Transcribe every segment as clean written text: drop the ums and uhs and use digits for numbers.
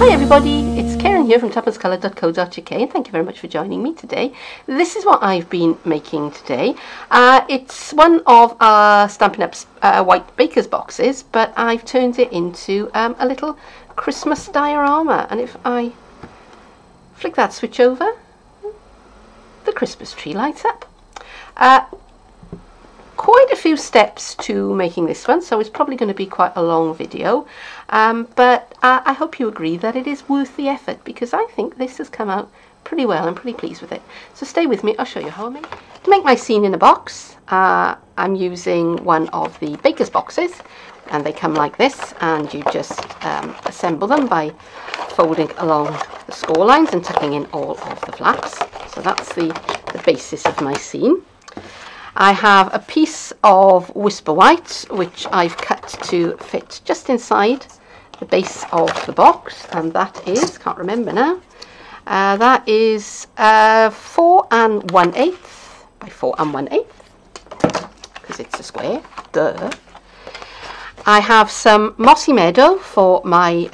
Hi everybody, it's Keren here from tuppencecoloured.co.uk and thank you very much for joining me today. This is what I've been making today. It's one of our Stampin' Up's white baker's boxes, but I've turned it into a little Christmas diorama, and if I flick that switch over, the Christmas tree lights up. Quite a few steps to making this one, so it's probably going to be quite a long video, but I hope you agree that it is worth the effort, because I think this has come out pretty well. I'm pretty pleased with it. So stay with me, I'll show you how I make it. To make my scene in a box, I'm using one of the baker's boxes, and they come like this, and you just assemble them by folding along the score lines and tucking in all of the flaps. So that's the basis of my scene. I have a piece of Whisper White which I've cut to fit just inside the base of the box, and that is, can't remember now, that is 4 1/8 by 4 1/8, because it's a square, duh. I have some Mossy Meadow for my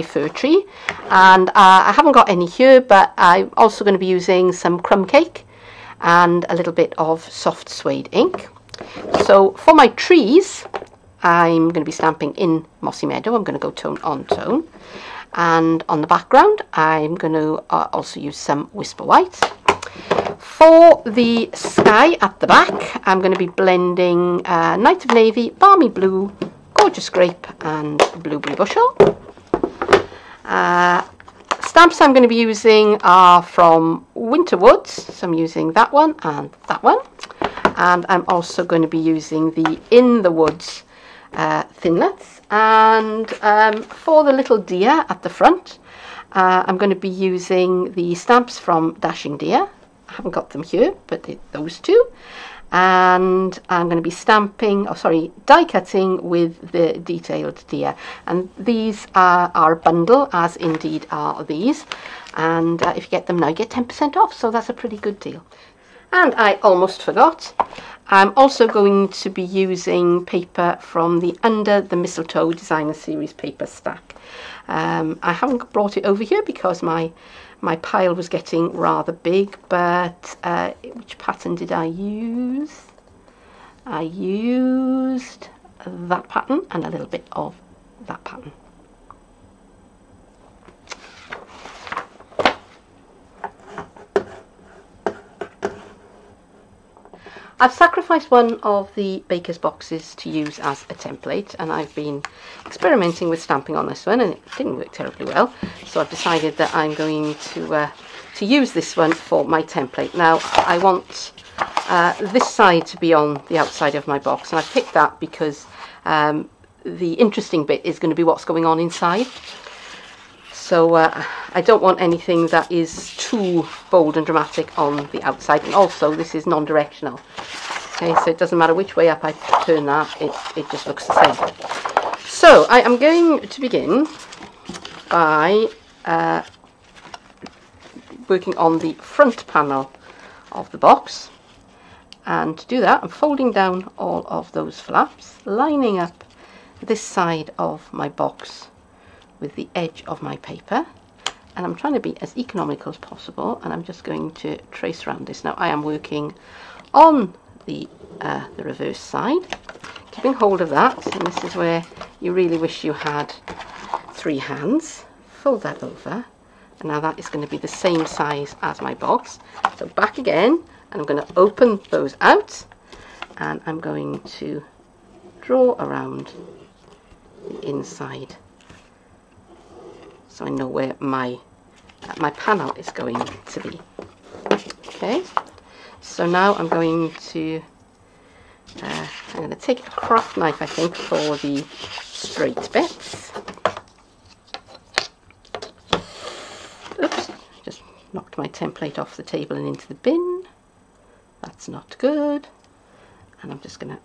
fir tree, and I haven't got any here, but I'm also going to be using some crumb cake and a little bit of soft suede ink. So for my trees, I'm going to be stamping in Mossy Meadow. I'm going to go tone on tone, and on the background I'm going to also use some Whisper White. For the sky at the back, I'm going to be blending Night of Navy, Balmy Blue, Gorgeous Grape and Blueberry Bushel. Stamps I'm going to be using are from Winter Woods, so I'm using that one, and I'm also going to be using the In the Woods thinlits, and for the little deer at the front, I'm going to be using the stamps from Dashing Deer. I haven't got them here, but those two. And I'm going to be die cutting with the detailed deer, and these are a bundle, as indeed are these, and if you get them now you get 10% off, so that's a pretty good deal. And I almost forgot, I'm also going to be using paper from the Under the Mistletoe Designer Series paper stack. I haven't brought it over here because my pile was getting rather big, but which pattern did I use? I used that pattern and a little bit of that pattern. I've sacrificed one of the baker's boxes to use as a template, and I've been experimenting with stamping on this one and it didn't work terribly well, so I've decided that I'm going to use this one for my template. Now I want this side to be on the outside of my box, and I've picked that because the interesting bit is going to be what's going on inside. So I don't want anything that is too bold and dramatic on the outside, and also this is non-directional. Okay, so it doesn't matter which way up I turn that, it just looks the same. So I am going to begin by working on the front panel of the box, and to do that I'm folding down all of those flaps, lining up this side of my box with the edge of my paper, and I'm trying to be as economical as possible, and I'm just going to trace around this. Now I am working on the reverse side, keeping hold of that, and this is where you really wish you had 3 hands. Fold that over, and now that is going to be the same size as my box. So back again, and I'm going to open those out, and I'm going to draw around the inside, so I know where my panel is going to be. Okay, so now I'm going to take a craft knife, I think, for the straight bits. Oops, just knocked my template off the table and into the bin. That's not good. And I'm just going to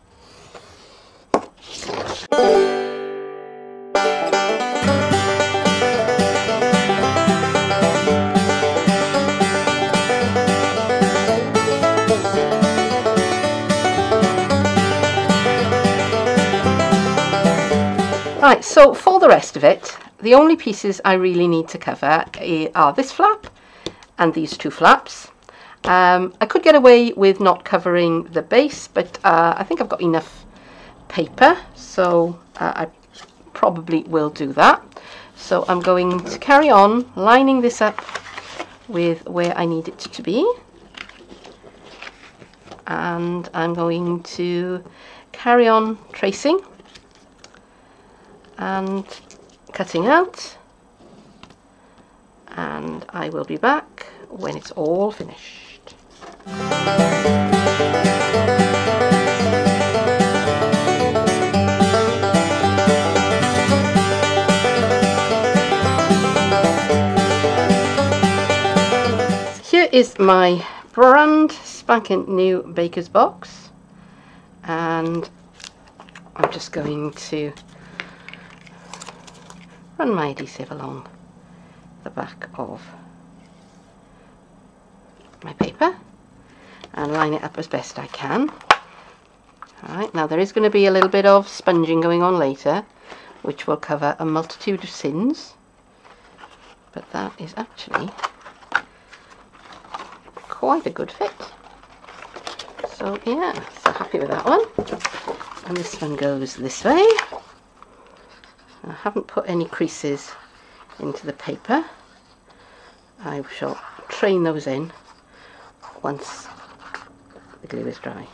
Right, so for the rest of it, the only pieces I really need to cover are this flap and these two flaps. I could get away with not covering the base, but I think I've got enough paper, so I probably will do that. So I'm going to carry on lining this up with where I need it to be, and I'm going to carry on tracing and cutting out, and I will be back when it's all finished. Here is my brand spanking new baker's box, and I'm just going to run my adhesive along the back of my paper and line it up as best I can. Alright, now there is going to be a little bit of sponging going on later, which will cover a multitude of sins, but that is actually quite a good fit. So yeah, so happy with that one. And this one goes this way. I haven't put any creases into the paper. I shall train those in once the glue is dry.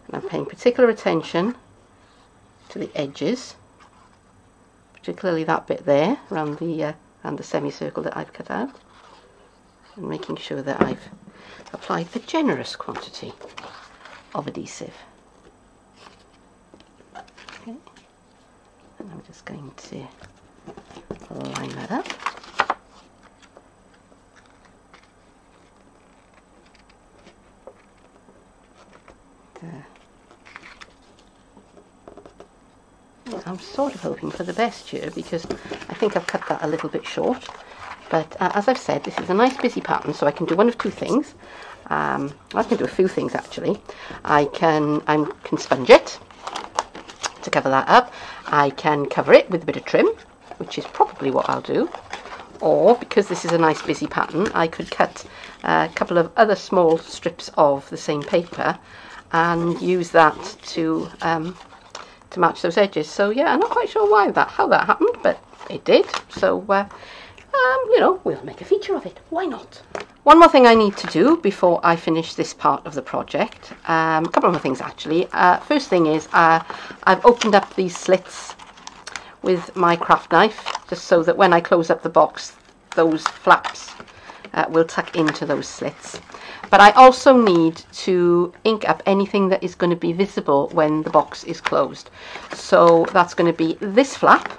And I'm paying particular attention to the edges, particularly that bit there around the semicircle that I've cut out, and making sure that I've applied a generous quantity of adhesive. Okay. And I'm just going to line that up. I'm sort of hoping for the best here, because I think I've cut that a little bit short, but as I've said, this is a nice busy pattern, so I can do one of two things. I can do a few things actually. I can sponge it to cover that up. I can cover it with a bit of trim, which is probably what I'll do. Or, because this is a nice busy pattern, I could cut a couple of other small strips of the same paper and use that to match those edges. So yeah, I'm not quite sure how that happened, but it did. So you know, we'll make a feature of it. Why not? One more thing I need to do before I finish this part of the project. A couple of more things actually. First thing is I've opened up these slits with my craft knife, just so that when I close up the box, those flaps will tuck into those slits. But I also need to ink up anything that is going to be visible when the box is closed. So that's going to be this flap,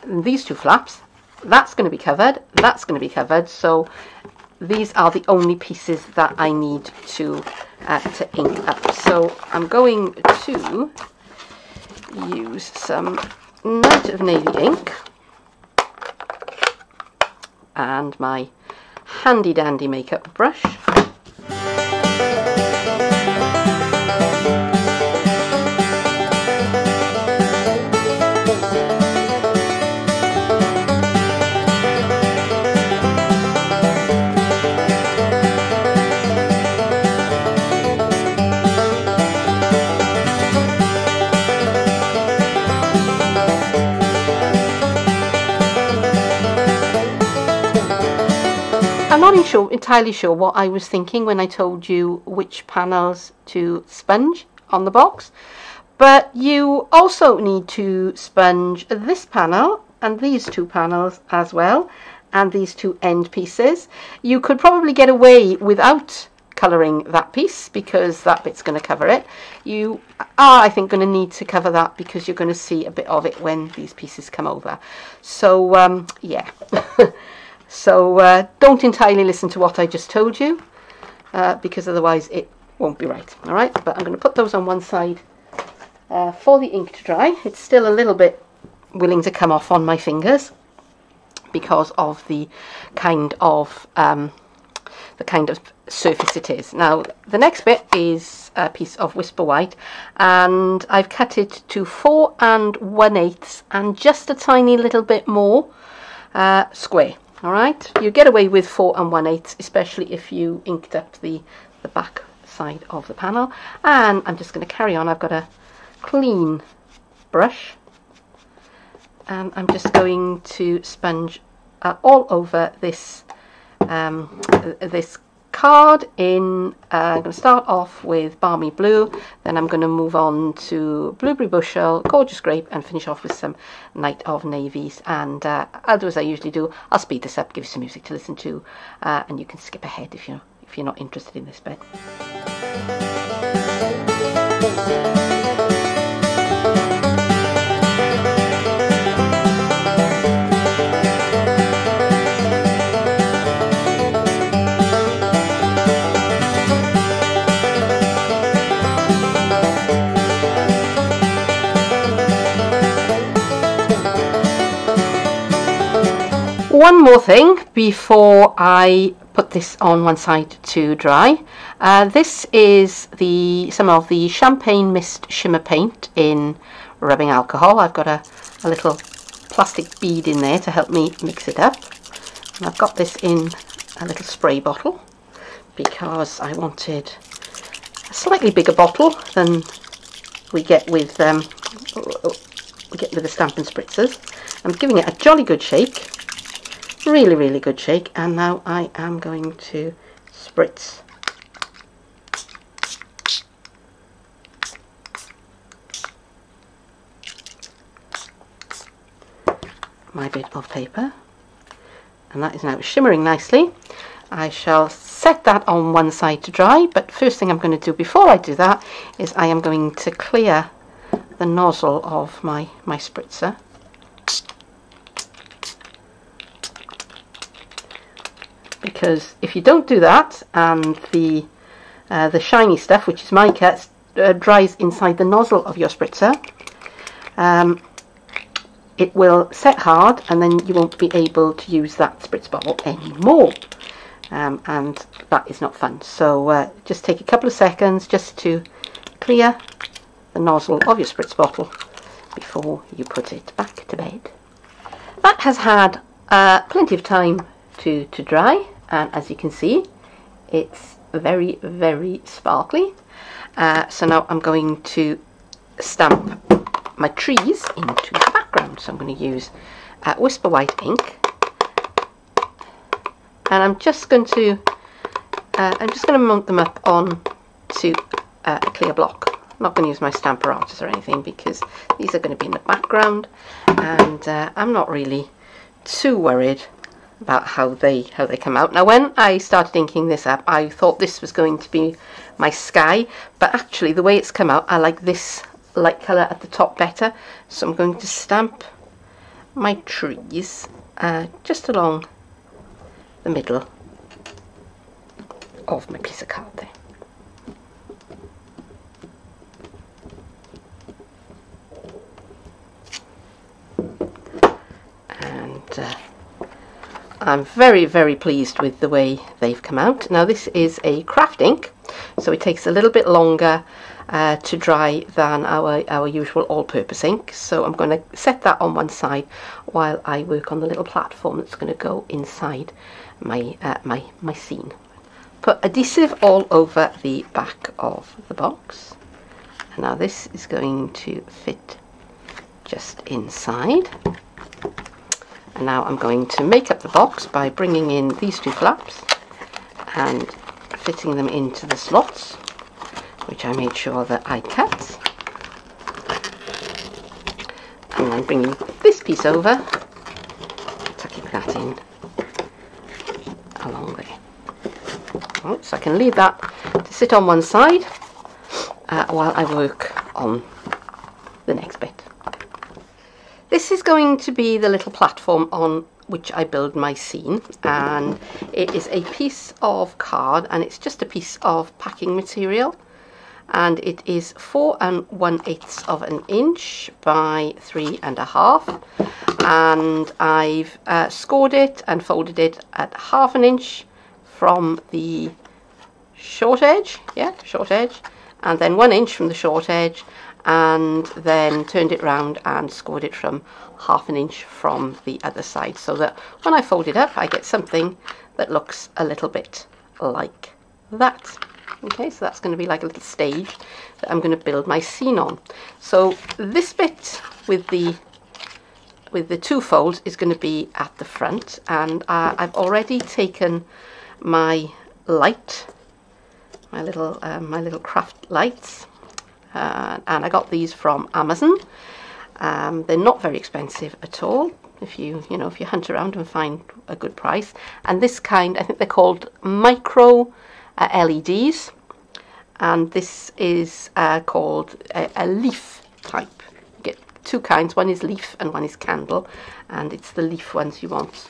these two flaps. That's going to be covered, that's going to be covered, so these are the only pieces that I need to ink up. So I'm going to use some Night of Navy ink and my handy dandy makeup brush. I'm not entirely sure what I was thinking when I told you which panels to sponge on the box, but you also need to sponge this panel and these two panels as well, and these two end pieces. You could probably get away without colouring that piece because that bit's going to cover it. You are, I think, going to need to cover that because you're going to see a bit of it when these pieces come over. So yeah. So don't entirely listen to what I just told you, because otherwise it won't be right. All right, but I'm going to put those on one side for the ink to dry. It's still a little bit willing to come off on my fingers because of the kind of the kind of surface it is. Now the next bit is a piece of Whisper White, and I've cut it to 4 1/8 and just a tiny little bit more square. All right, you get away with 4 1/8, especially if you inked up the back side of the panel. And I'm just going to carry on. I've got a clean brush, and I'm just going to sponge all over this this card in I'm going to start off with Balmy Blue, then I'm going to move on to Blueberry Bushel, Gorgeous Grape, and finish off with some Night of Navies. And I'll do as I usually do, I'll speed this up, give you some music to listen to, and you can skip ahead if you're not interested in this bit. One more thing before I put this on one side to dry. This is some of the Champagne Mist Shimmer Paint in rubbing alcohol. I've got a little plastic bead in there to help me mix it up. And I've got this in a little spray bottle because I wanted a slightly bigger bottle than we get with the Stampin' Spritzers. I'm giving it a jolly good shake. Really good shake, and now I am going to spritz my bit of paper, and that is now shimmering nicely. I shall set that on one side to dry, but first thing I'm going to do before I do that is I am going to clear the nozzle of my spritzer. Because if you don't do that, and the shiny stuff, which is mica, dries inside the nozzle of your spritzer, it will set hard, and then you won't be able to use that spritz bottle anymore, and that is not fun. So just take a couple of seconds just to clear the nozzle of your spritz bottle before you put it back to bed. That has had plenty of time to dry, and as you can see, it's very sparkly. So now I'm going to stamp my trees into the background. So I'm going to use Whisper White ink, and I'm just going to mount them up on to a clear block. I'm not going to use my stamper artist or anything because these are going to be in the background, and I'm not really too worried about how they come out. Now when I started inking this up, I thought this was going to be my sky, but actually the way it's come out, I like this light colour at the top better. So I'm going to stamp my trees just along the middle of my piece of card there. And I'm very pleased with the way they've come out. Now this is a craft ink, so it takes a little bit longer to dry than our usual all-purpose ink. So I'm going to set that on one side while I work on the little platform that's going to go inside my my scene. Put adhesive all over the back of the box. And now this is going to fit just inside. And now I'm going to make up the box by bringing in these two flaps and fitting them into the slots, which I made sure that I cut. And then bringing this piece over, tucking that in along there. Right, so I can leave that to sit on one side while I work on the next bit. This is going to be the little platform on which I build my scene, and it is a piece of card, and it's just a piece of packing material, and it is 4 1/8 of an inch by 3.5, and I've scored it and folded it at 1/2 inch from the short edge, yeah, short edge, and then 1 inch from the short edge, and then turned it round and scored it from 1/2 inch from the other side, so that when I fold it up I get something that looks a little bit like that. Okay, so that's going to be like a little stage that I'm going to build my scene on. So this bit with the 2 folds is going to be at the front, and I've already taken my light, my little craft lights, and I got these from Amazon. They're not very expensive at all if you hunt around and find a good price. And this kind, I think they're called micro LEDs, and this is called a leaf type. You get 2 kinds, one is leaf and one is candle, and it's the leaf ones you want,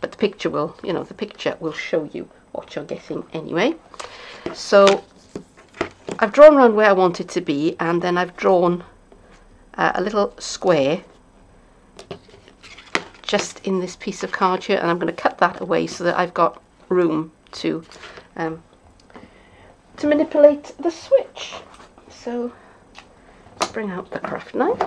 but the picture will show you what you're getting anyway. So I've drawn around where I want it to be, and then I've drawn a little square just in this piece of card here, and I'm going to cut that away so that I've got room to manipulate the switch. So let's bring out the craft knife.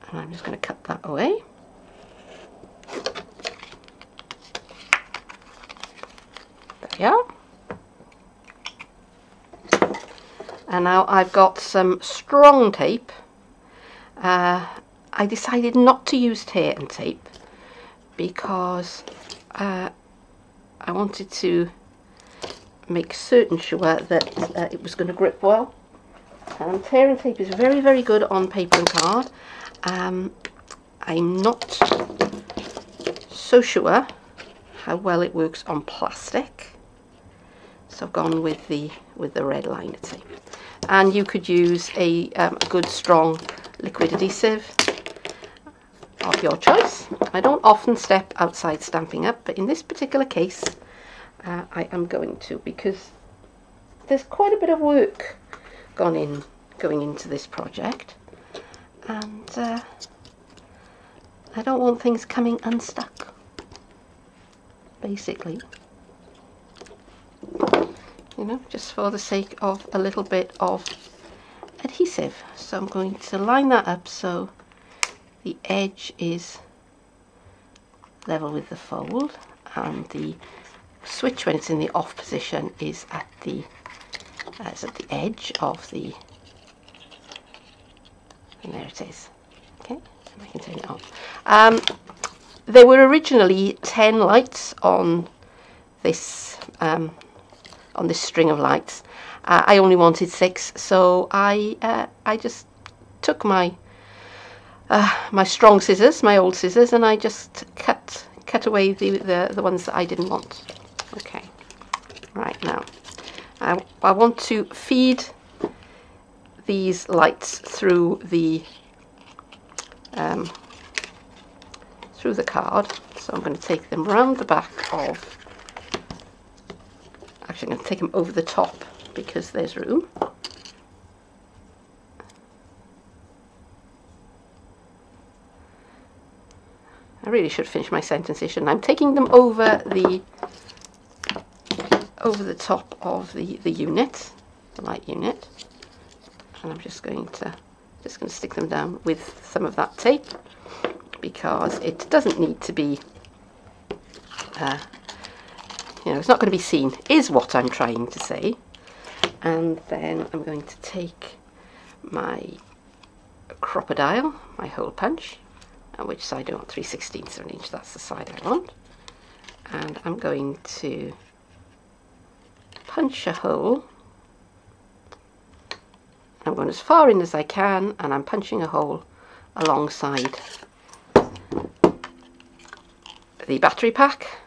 And I'm just going to cut that away. There we are. And now I've got some strong tape. I decided not to use tear and tape because I wanted to make certain sure that it was going to grip well. Tear and tape is very, very good on paper and card. I'm not so sure how well it works on plastic, so I've gone with the red liner tape. And you could use a good strong liquid adhesive of your choice. I don't often step outside Stampin' Up, but in this particular case I am going to, because there's quite a bit of work going into this project, and I don't want things coming unstuck, basically. Just for the sake of a little bit of adhesive. So I'm going to line that up so the edge is level with the fold, and the switch, when it's in the off position, is at the edge of the, and there it is. Okay, and I can turn it on. There were originally 10 lights on this string of lights. I only wanted 6, so I just took my strong scissors, my old scissors, and I just cut away the ones that I didn't want. Okay, right, now I want to feed these lights through the card, so I'm going to take them round the back of. Actually, I'm going to take them over the top because there's room. I really should finish my sentence, shouldn't I? I'm taking them over the top of the unit, the light unit, and I'm just going to stick them down with some of that tape, because it doesn't need to be. It's not going to be seen, is what I'm trying to say. And then I'm going to take my crocodile, my hole punch, and which side I want, 3/16 of an inch, that's the side I want. And I'm going to punch a hole. I'm going as far in as I can, and I'm punching a hole alongside the battery pack.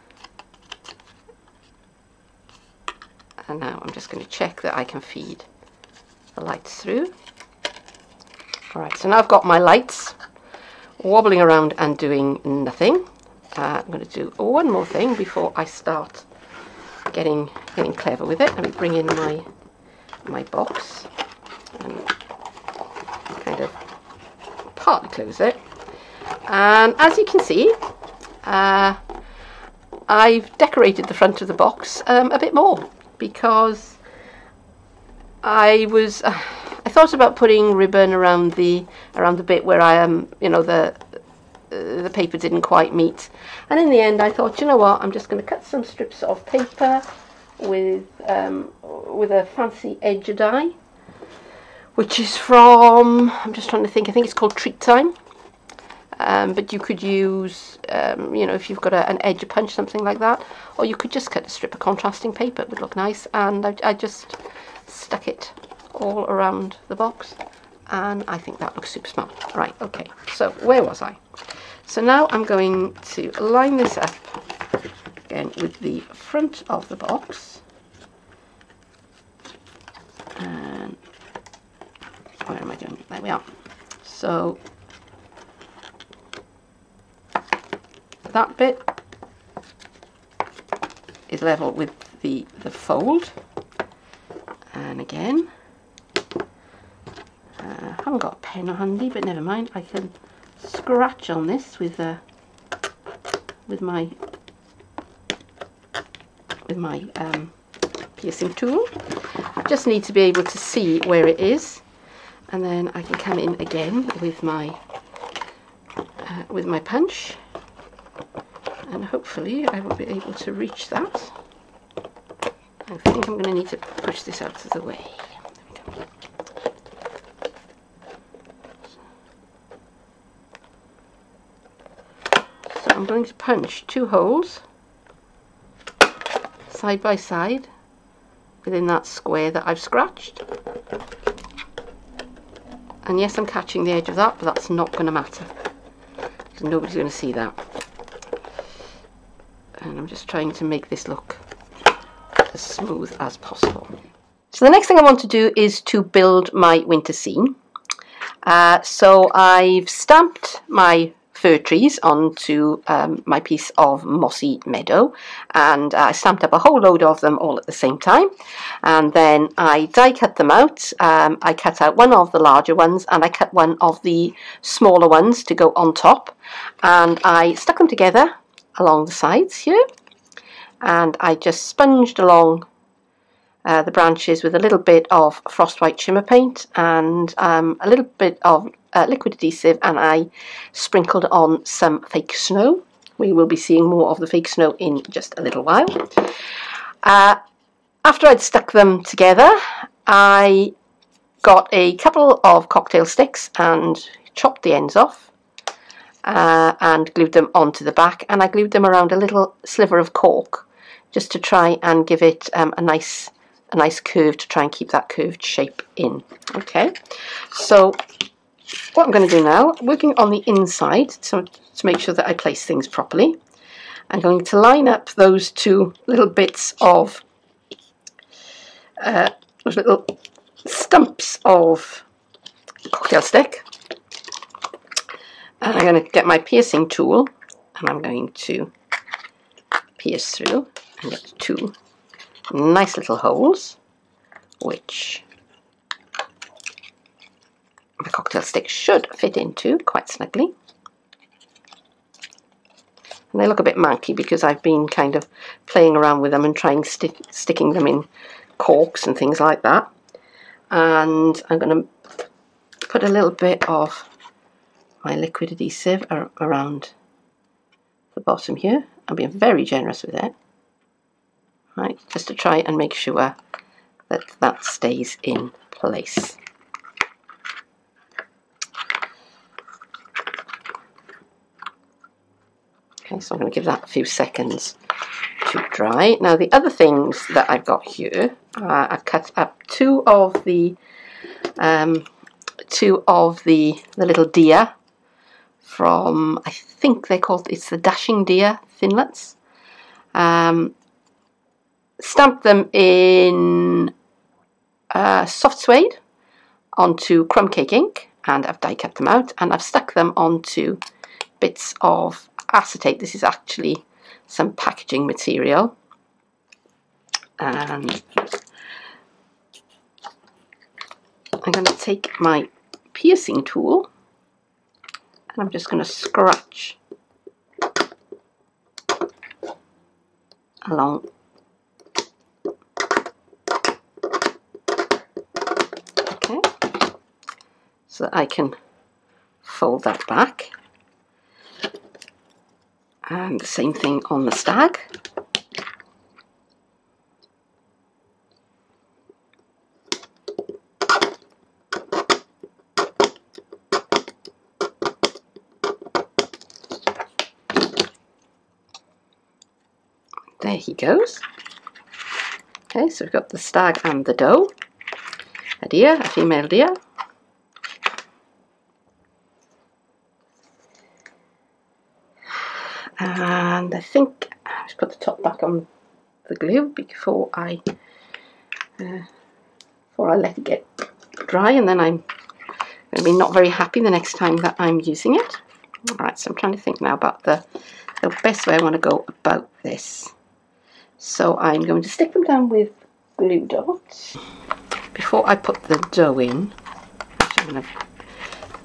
And now I'm just going to check that I can feed the lights through. Alright, so now I've got my lights wobbling around and doing nothing. I'm going to do one more thing before I start getting clever with it. Let me bring in my my box and kind of partly close it. And as you can see, I've decorated the front of the box a bit more, because I thought about putting ribbon around the bit where I am, you know, the paper didn't quite meet, and in the end I thought, you know what, I'm just going to cut some strips of paper with a fancy edge die, which is from, I'm just trying to think, I think it's called Treat Time. But you could use, you know, if you've got an edge punch, something like that, or you could just cut a strip of contrasting paper. It would look nice, and I just stuck it all around the box, and I think that looks super smart. Right, okay, so where was I? So now I'm going to line this up again with the front of the box, and where am I doing? There we are. So that bit is level with the fold, and again, I haven't got a pen handy, but never mind, I can scratch on this with my piercing tool. I just need to be able to see where it is, and then I can come in again with my punch, and hopefully I will be able to reach that. I think I'm going to need to push this out of the way. There we go. So I'm going to punch 2 holes side by side within that square that I've scratched. And yes, I'm catching the edge of that, but that's not going to matter, because nobody's going to see that. And I'm just trying to make this look as smooth as possible. So the next thing I want to do is to build my winter scene. So I've stamped my fir trees onto my piece of mossy meadow, and I stamped up a whole load of them all at the same time, and then I die cut them out. I cut out one of the larger ones, and I cut one of the smaller ones to go on top, and I stuck them together along the sides here, and I just sponged along the branches with a little bit of frost white shimmer paint and a little bit of liquid adhesive, and I sprinkled on some fake snow. We will be seeing more of the fake snow in just a little while. After I'd stuck them together, I got a couple of cocktail sticks and chopped the ends off, and glued them onto the back, and I glued them around a little sliver of cork just to try and give it a nice curve, to try and keep that curved shape in. Okay, so what I'm going to do now, working on the inside, so to make sure that I place things properly, I'm going to line up those 2 little bits of those little stumps of cocktail stick. And I'm going to get my piercing tool, and I'm going to pierce through and get 2 nice little holes, which the cocktail stick should fit into quite snugly. And they look a bit manky because I've been kind of playing around with them and trying sticking them in corks and things like that. And I'm going to put a little bit of my liquid adhesive around the bottom here. I'm being very generous with it, right, just to try and make sure that that stays in place. Okay, so I'm going to give that a few seconds to dry. Now the other things that I've got here, I've cut up 2 of the little deer from, I think they're called, it's the Dashing Deer Thinlets. Stamped them in soft suede onto crumb cake ink, and I've die cut them out, and I've stuck them onto bits of acetate. This is actually some packaging material, and I'm going to take my piercing tool and I'm just going to scratch along. Okay, so that I can fold that back. And the same thing on the stag. There he goes. Okay, so we've got the stag and the doe. A deer, a female deer. And I think I'll just put the top back on the glue before I let it get dry, and then I'm going to be not very happy the next time that I'm using it. Alright, so I'm trying to think now about the best way I want to go about this. So I'm going to stick them down with glue dots. Before I put the dough in, actually I'm going to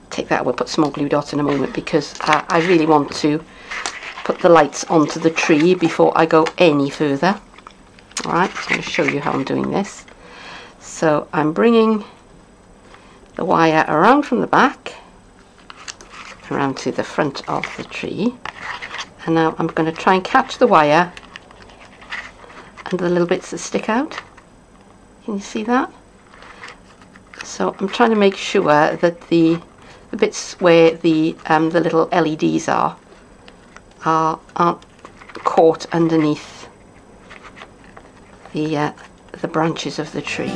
take that, we'll put small glue dots in a moment, because I really want to put the lights onto the tree before I go any further. Alright, so I'm going to show you how I'm doing this. So I'm bringing the wire around from the back, around to the front of the tree, and now I'm going to try and catch the wire and the little bits that stick out. Can you see that? So I'm trying to make sure that the bits where the little LEDs aren't caught underneath the branches of the tree.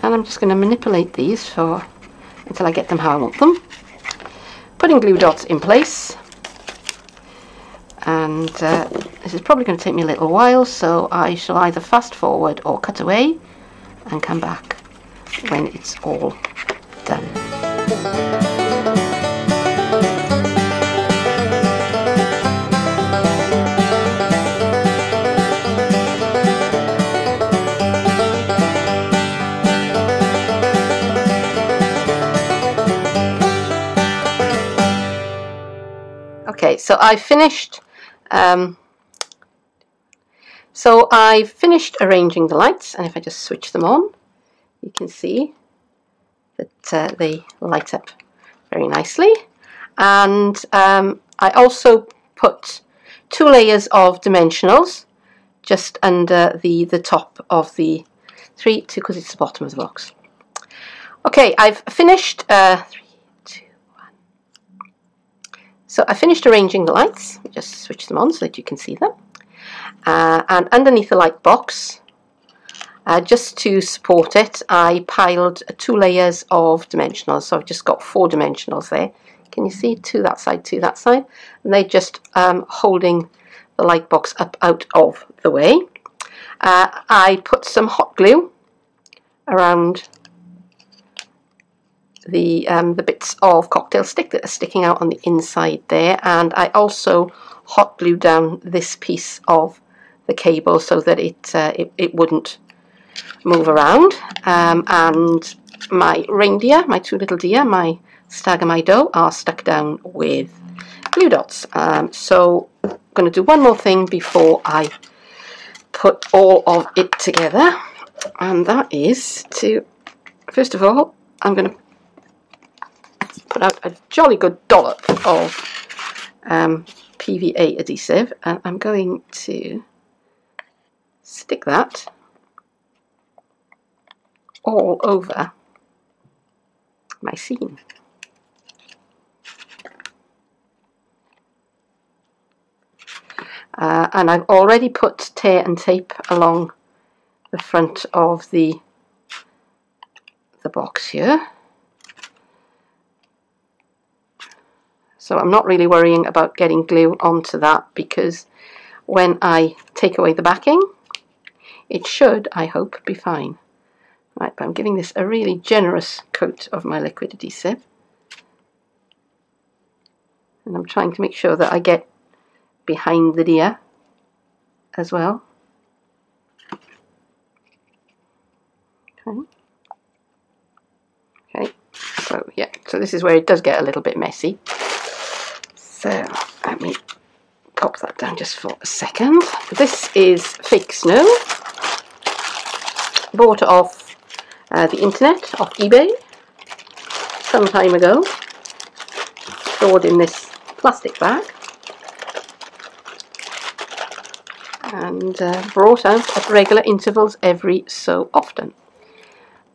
And I'm just going to manipulate these until I get them how I want them. Putting glue dots in place, and this is probably going to take me a little while, so I shall either fast forward or cut away and come back when it's all done. Okay, so I finished. I've finished arranging the lights, and if I just switch them on, you can see that they light up very nicely. And I also put 2 layers of dimensionals just under the top of the 3, because it's the bottom of the box. Okay, I've finished. 3, 2, 1. So I finished arranging the lights. Just switch them on so that you can see them. And underneath the light box, just to support it, I piled 2 layers of dimensionals. So I've just got 4 dimensionals there. Can you see? 2 that side, 2 that side. And they're just holding the light box up out of the way. I put some hot glue around the bits of cocktail stick that are sticking out on the inside there, and I also hot glued down this piece of the cable so that it wouldn't move around. And my reindeer, my 2 little deer, my stag and my doe, are stuck down with glue dots. So I'm going to do one more thing before I put all of it together, and that is to, first of all, I'm going to put out a jolly good dollop of PVA adhesive, and I'm going to stick that all over my scene. And I've already put tear and tape along the front of the box here. So I'm not really worrying about getting glue onto that, because when I take away the backing, it should, I hope, be fine. Right, but I'm giving this a really generous coat of my liquid adhesive. And I'm trying to make sure that I get behind the deer as well. Okay. Okay, so yeah, so this is where it does get a little bit messy. So let me pop that down just for a second. This is fake snow. Bought off the internet, off eBay, some time ago. Stored in this plastic bag. And brought out at regular intervals every so often.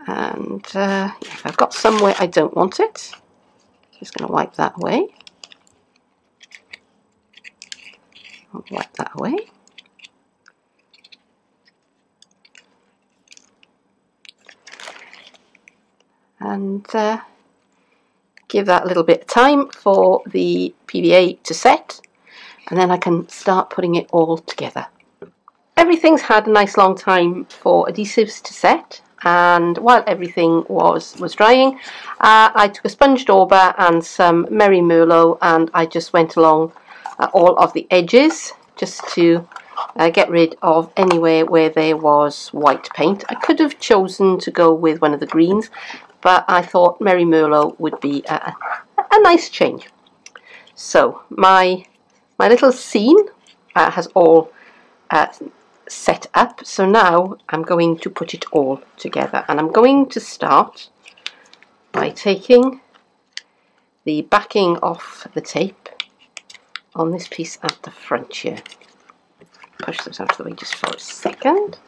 And if I've got somewhere I don't want it, just going to wipe that away. I'll wipe that away. And give that a little bit of time for the PVA to set, and then I can start putting it all together. Everything's had a nice long time for adhesives to set, and while everything was drying, I took a sponge dauber and some Merry Merlot, and I just went along all of the edges just to get rid of anywhere where there was white paint. I could have chosen to go with one of the greens, but I thought Merry Merlot would be a nice change. So my little scene has all set up, so now I'm going to put it all together, and I'm going to start by taking the backing off the tape on this piece at the front here. Push those out of the way just for a second,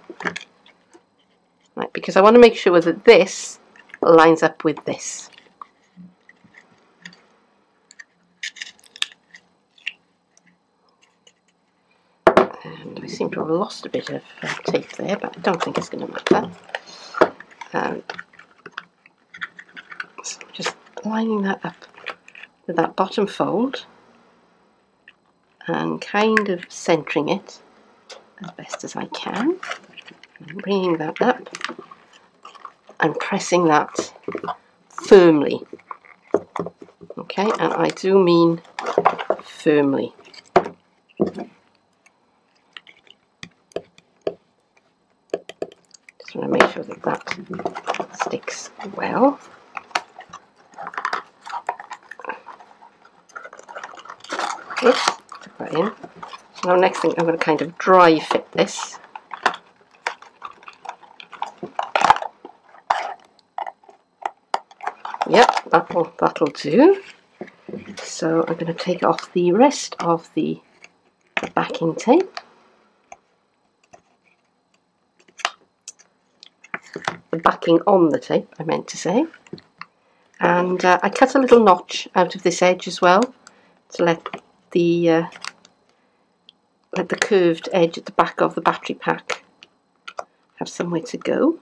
right, because I want to make sure that this lines up with this. And I seem to have lost a bit of tape there, but I don't think it's going to matter. So just lining that up with that bottom fold and kind of centering it as best as I can. And bringing that up and pressing that firmly. Okay, and I do mean firmly. Just want to make sure that that sticks well. Oops, took that in. So now next thing I'm going to kind of dry fit this. Yep, that'll do. So I'm going to take off the rest of the backing tape. The backing on the tape, I meant to say. And I cut a little notch out of this edge as well to let the curved edge at the back of the battery pack have somewhere to go.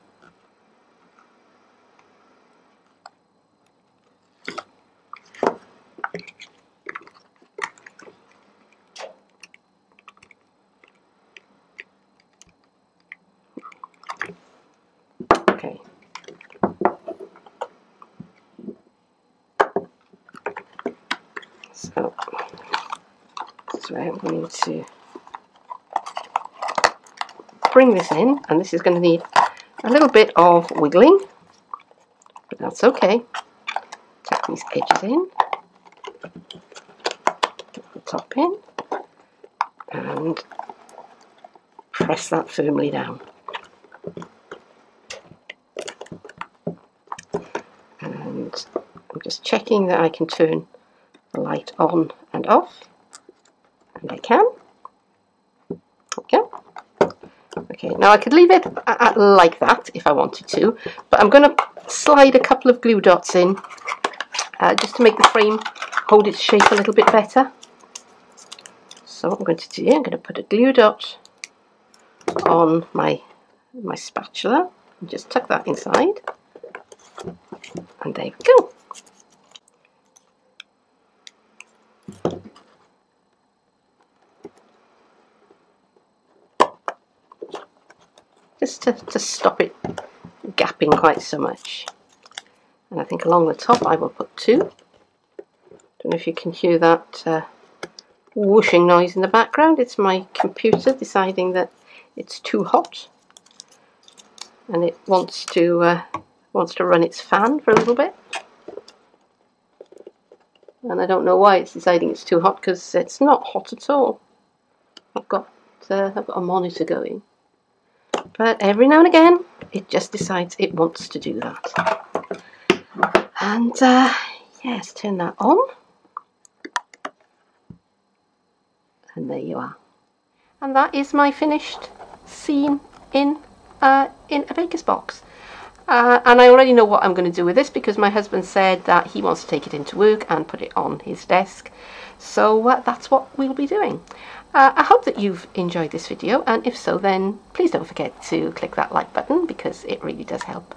Okay. So that's where I'm going to bring this in, and this is going to need a little bit of wiggling, but that's okay. Tuck these edges in, get the top in, and press that firmly down. And I'm just checking that I can turn the light on and off, and I can. Okay. Okay, now I could leave it like that if I wanted to, but I'm going to slide a couple of glue dots in just to make the frame hold its shape a little bit better. So what I'm going to do, I'm going to put a glue dot on my spatula and just tuck that inside, and there we go. just to stop it gapping quite so much. And I think along the top I will put 2. Don't know if you can hear that whooshing noise in the background. It's my computer deciding that it's too hot and it wants to run its fan for a little bit. And I don't know why it's deciding it's too hot, because it's not hot at all. I've got a monitor going, but every now and again it just decides it wants to do that. And yes, turn that on, and there you are. And that is my finished scene in a baker's box. And I already know what I'm going to do with this, because my husband said that he wants to take it into work and put it on his desk. So that's what we'll be doing. I hope that you've enjoyed this video, and if so, then please don't forget to click that like button, because it really does help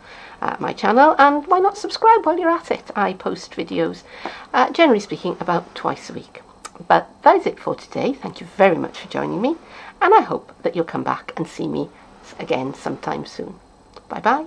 my channel. And why not subscribe while you're at it? I post videos, generally speaking, about twice a week. But that is it for today. Thank you very much for joining me, and I hope that you'll come back and see me again sometime soon. Bye bye.